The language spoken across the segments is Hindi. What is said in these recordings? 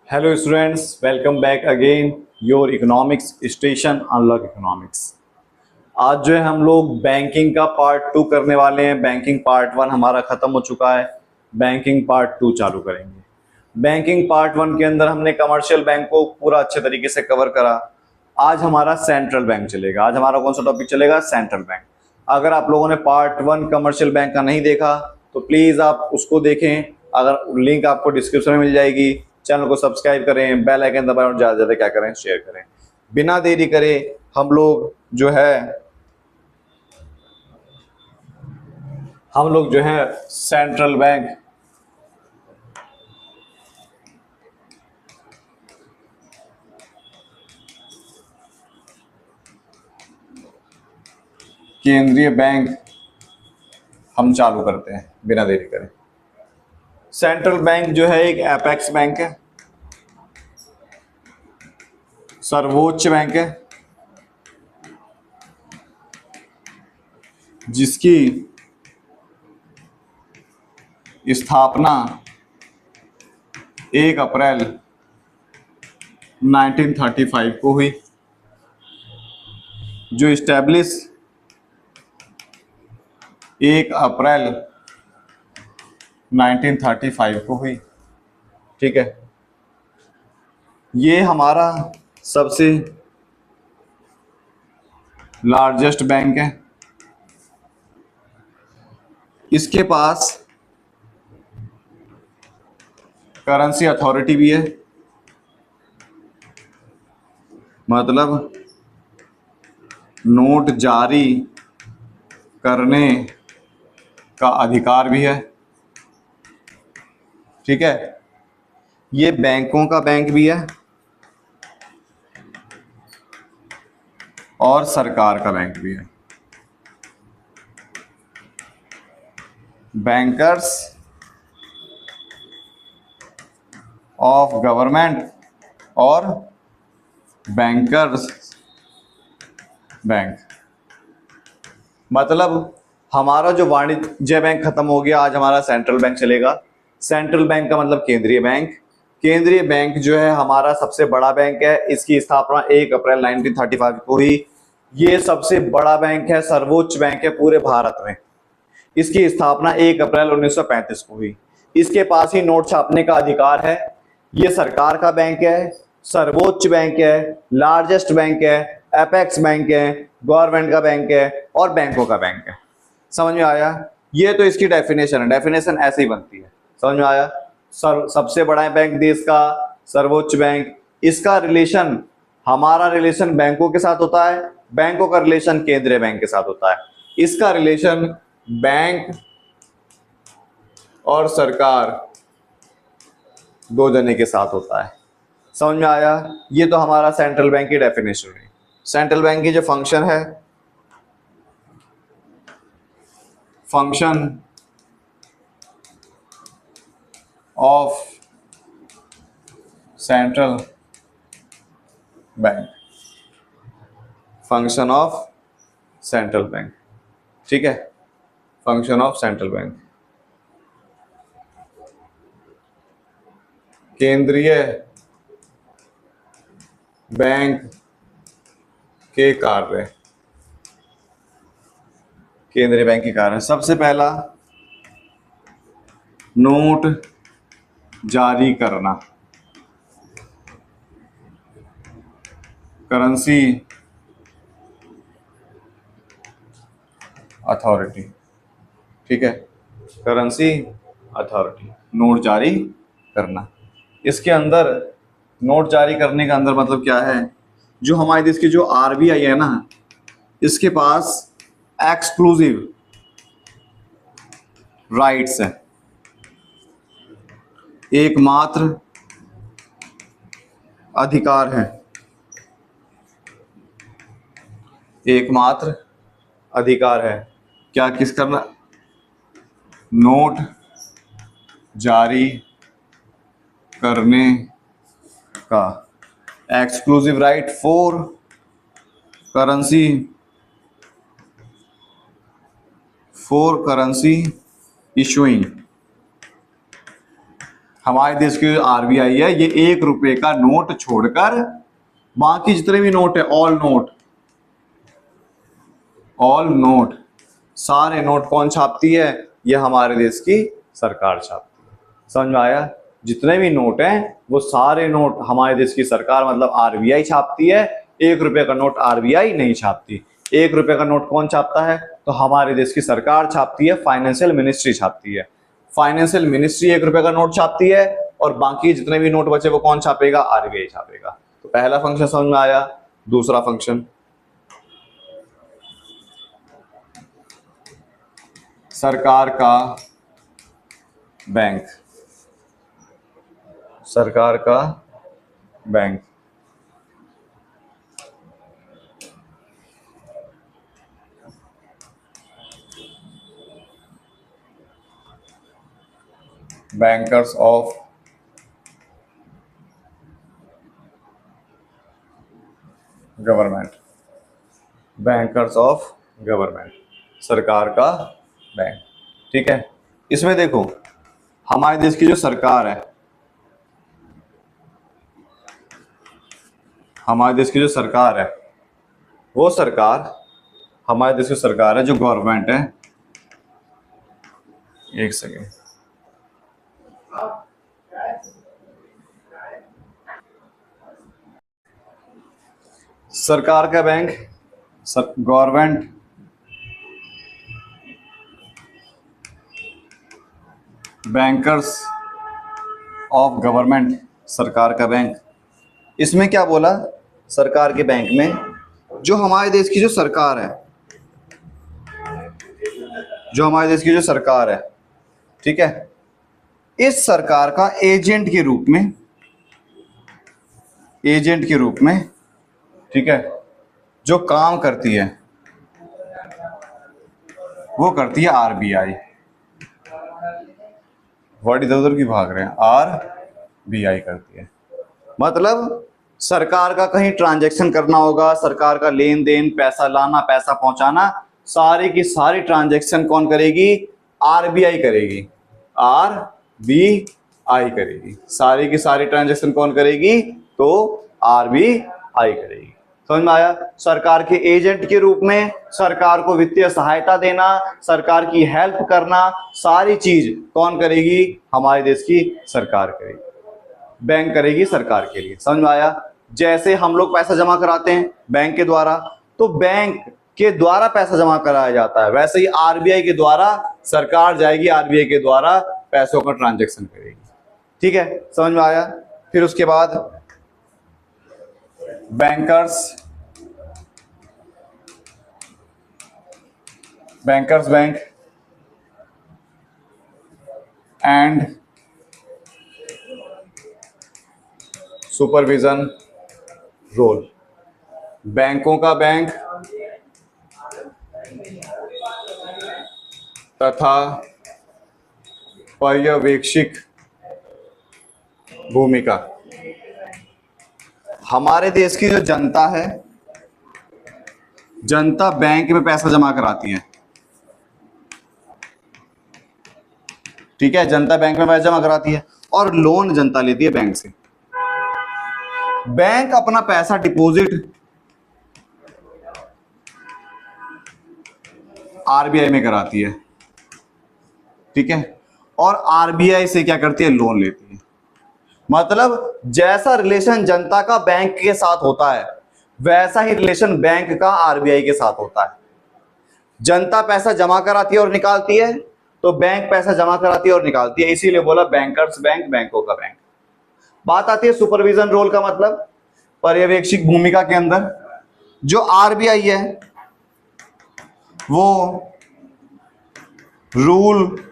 Hello students, welcome back again your economics station unlock economics. आज जो है हम लोग बैंकिंग का पार्ट 2 करने वाले हैं। बैंकिंग पार्ट 1 हमारा खत्म हो चुका है, बैंकिंग पार्ट 2 चालू करेंगे। बैंकिंग पार्ट 1 के अंदर हमने कमर्शियल बैंक को पूरा अच्छे तरीके से कवर करा। आज हमारा सेंट्रल बैंक चलेगा। आज हमारा कौन सा टॉपिक चलेगा? Central bank. अगर आप लोगों ने पार्ट 1 कमर्शियल बैंक का नहीं देखा तो प्लीज़ आप उसको देखें। अगर लिंक आपको डिस्क्रिप्शन में मिल जाएगी। चैनल को सब्सक्राइब करें, बेल आइकन दबाएं और ज़्यादा से ज़्यादा क्या करें, शेयर करें। बिना देरी करे हम लोग जो है सेंट्रल बैंक केंद्रीय बैंक हम चालू करते हैं बिना देरी करे। सेंट्रल बैंक जो है एक एपेक्स बैंक है, सर्वोच्च बैंक है, जिसकी स्थापना 1 अप्रैल 1935 को हुई। जो इस्टेब्लिश 1 अप्रैल 1935 को हुई। ठीक है, ये हमारा सबसे लार्जेस्ट बैंक है। इसके पास करेंसी अथॉरिटी भी है, मतलब नोट जारी करने का अधिकार भी है। ठीक है, ये बैंकों का बैंक भी है और सरकार का बैंक भी है। बैंकर्स ऑफ गवर्नमेंट और बैंकर्स बैंक। मतलब हमारा जो वाणिज्य बैंक खत्म हो गया, आज हमारा सेंट्रल बैंक चलेगा। सेंट्रल बैंक का मतलब केंद्रीय बैंक। केंद्रीय बैंक जो है हमारा सबसे बड़ा बैंक है। इसकी स्थापना 1 अप्रैल 1935 को हुई। ये सबसे बड़ा बैंक है, सर्वोच्च बैंक है पूरे भारत में। इसकी स्थापना 1 अप्रैल 1935 को हुई। इसके पास ही नोट छापने का अधिकार है। ये सरकार का बैंक है, सर्वोच्च बैंक है, लार्जेस्ट बैंक है, एपेक्स बैंक है, गवर्नमेंट का बैंक है और बैंकों का बैंक है। समझ में आया? ये तो इसकी डेफिनेशन है। डेफिनेशन ऐसे ही बनती है। समझ में आया? सबसे बड़ा बैंक देश का, सर्वोच्च बैंक। इसका रिलेशन, हमारा रिलेशन बैंकों के साथ होता है, बैंकों का रिलेशन केंद्रीय बैंक के साथ होता है। इसका रिलेशन बैंक और सरकार दो जने के साथ होता है। समझ में आया? ये तो हमारा सेंट्रल बैंक की डेफिनेशन है। सेंट्रल बैंक की जो फंक्शन है, function of central bank, function of central bank. ठीक है, फंक्शन ऑफ सेंट्रल बैंक, केंद्रीय बैंक के कार्य। केंद्रीय बैंक के कार्य, सबसे पहला नोट जारी करना, करेंसी अथॉरिटी। ठीक है, करेंसी अथॉरिटी, नोट जारी करना। इसके अंदर नोट जारी करने का अंदर मतलब क्या है? जो हमारे देश की जो आरबीआई है ना, इसके पास एक्सक्लूसिव राइट्स है, एकमात्र अधिकार है, एकमात्र अधिकार है। क्या? किस करना? नोट जारी करने का। Exclusive right for currency, for currency issuing. हमारे देश की आरबीआई है, ये 1 रुपए का नोट छोड़कर बाकी जितने भी नोट है, ऑल नोट, सारे नोट कौन छापती है? ये हमारे देश की सरकार छापती है। समझ में आया? जितने भी नोट हैं वो सारे नोट हमारे देश की सरकार मतलब आरबीआई छापती है। 1 रुपए का नोट आरबीआई नहीं छापती। 1 रुपए का नोट कौन छापता है? तो हमारे देश की सरकार छापती है, फाइनेंशियल मिनिस्ट्री छापती है। फाइनेंशियल मिनिस्ट्री 1 रुपए का नोट छापती है और बाकी जितने भी नोट बचे वो कौन छापेगा? आरबीआई छापेगा। तो पहला फंक्शन समझ में आया। दूसरा फंक्शन, सरकार का बैंक, सरकार का bank bankers of government, bankers of government, सरकार का बैंक। ठीक है, इसमें देखो हमारे देश की जो सरकार है, हमारे देश की जो सरकार है वो सरकार, हमारे देश की सरकार है जो गवर्नमेंट है, एक सेकेंड, सरकार का bank, government bankers of government, सरकार का बैंक। इसमें क्या बोला? सरकार के बैंक में जो हमारे देश की जो सरकार है, जो हमारे देश की जो सरकार है, ठीक है, इस सरकार का एजेंट के रूप में, एजेंट के रूप में, ठीक है, जो काम करती है वो करती है आरबीआई। वर्ड इधर उधर की भाग रहे हैं, आरबीआई करती है। मतलब सरकार का कहीं ट्रांजैक्शन करना होगा, सरकार का लेन देन, पैसा लाना, पैसा पहुंचाना, सारी की सारी ट्रांजैक्शन कौन करेगी? आरबीआई करेगी, आरबीआई करेगी। सारी की सारी ट्रांजैक्शन कौन करेगी? तो आरबीआई करेगी। समझ में आया? सरकार के एजेंट के रूप में सरकार को वित्तीय सहायता देना, सरकार की हेल्प करना, सारी चीज कौन करेगी? हमारे देश की सरकार करेगी, बैंक करेगी सरकार के लिए। समझ में आया? जैसे हम लोग पैसा जमा कराते हैं बैंक के द्वारा, तो बैंक के द्वारा पैसा जमा कराया जाता है, वैसे ही आरबीआई के द्वारा सरकार जाएगी, आरबीआई के द्वारा पैसों का ट्रांजैक्शन करेगी। ठीक है, समझ में आया? फिर उसके बाद bankers bank and supervision role, बैंकों का बैंक तथा पर्यवेक्षक भूमिका। हमारे देश की जो जनता है, जनता बैंक में पैसा जमा कराती है, ठीक है, जनता बैंक में पैसा जमा कराती है और लोन जनता लेती है बैंक से। बैंक अपना पैसा डिपॉजिट आरबीआई में कराती है, ठीक है, और आरबीआई से क्या करती है? लोन लेती है। मतलब जैसा रिलेशन जनता का बैंक के साथ होता है, वैसा ही रिलेशन बैंक का आरबीआई के साथ होता है। जनता पैसा जमा कराती है और निकालती है, तो बैंक पैसा जमा कराती है और निकालती है, इसीलिए बोला बैंकर्स बैंक, बैंकों का बैंक। बात आती है सुपरविजन रोल का, मतलब पर्यवेक्षक भूमिका के अंदर जो आरबीआई है वो रूल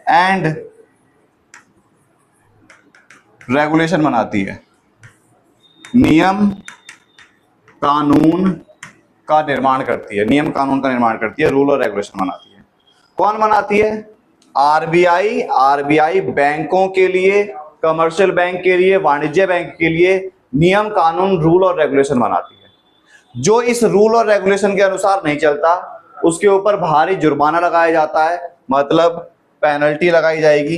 एंड रेगुलेशन बनाती है, नियम कानून का निर्माण करती है, नियम कानून का निर्माण करती है, रूल और रेगुलेशन बनाती है। कौन बनाती है? आरबीआई। आरबीआई बैंकों के लिए, कमर्शियल बैंक के लिए, वाणिज्य बैंक के लिए नियम कानून, रूल और रेगुलेशन बनाती है। जो इस रूल और रेगुलेशन के अनुसार नहीं चलता उसके ऊपर भारी जुर्माना लगाया जाता है, मतलब पेनल्टी लगाई जाएगी,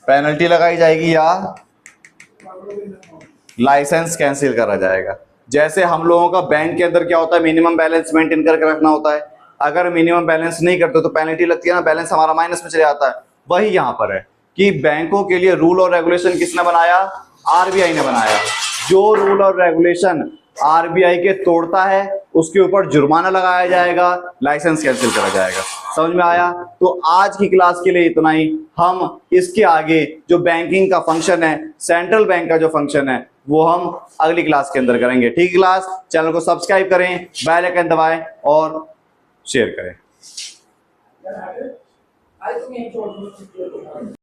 पेनल्टी लगाई जाएगी या लाइसेंस कैंसिल करा जाएगा। जैसे हम लोगों का बैंक के अंदर क्या होता है, मिनिमम बैलेंस मेंटेन करके रखना होता है। अगर मिनिमम बैलेंस नहीं करते तो पेनल्टी लगती है ना, बैलेंस हमारा माइनस में चले जाता है। वही यहां पर है कि बैंकों के लिए रूल और रेगुलेशन किसने बनाया? आरबीआई ने बनाया। जो रूल और रेगुलेशन आरबीआई के तोड़ता है उसके ऊपर जुर्माना लगाया जाएगा, लाइसेंस कैंसिल करा जाएगा। समझ में आया? तो आज की क्लास के लिए इतना ही। हम इसके आगे जो बैंकिंग का फंक्शन है, सेंट्रल बैंक का जो फंक्शन है, वो हम अगली क्लास के अंदर करेंगे। ठीक क्लास, चैनल को सब्सक्राइब करें, बेल आइकन दबाएं और शेयर करें।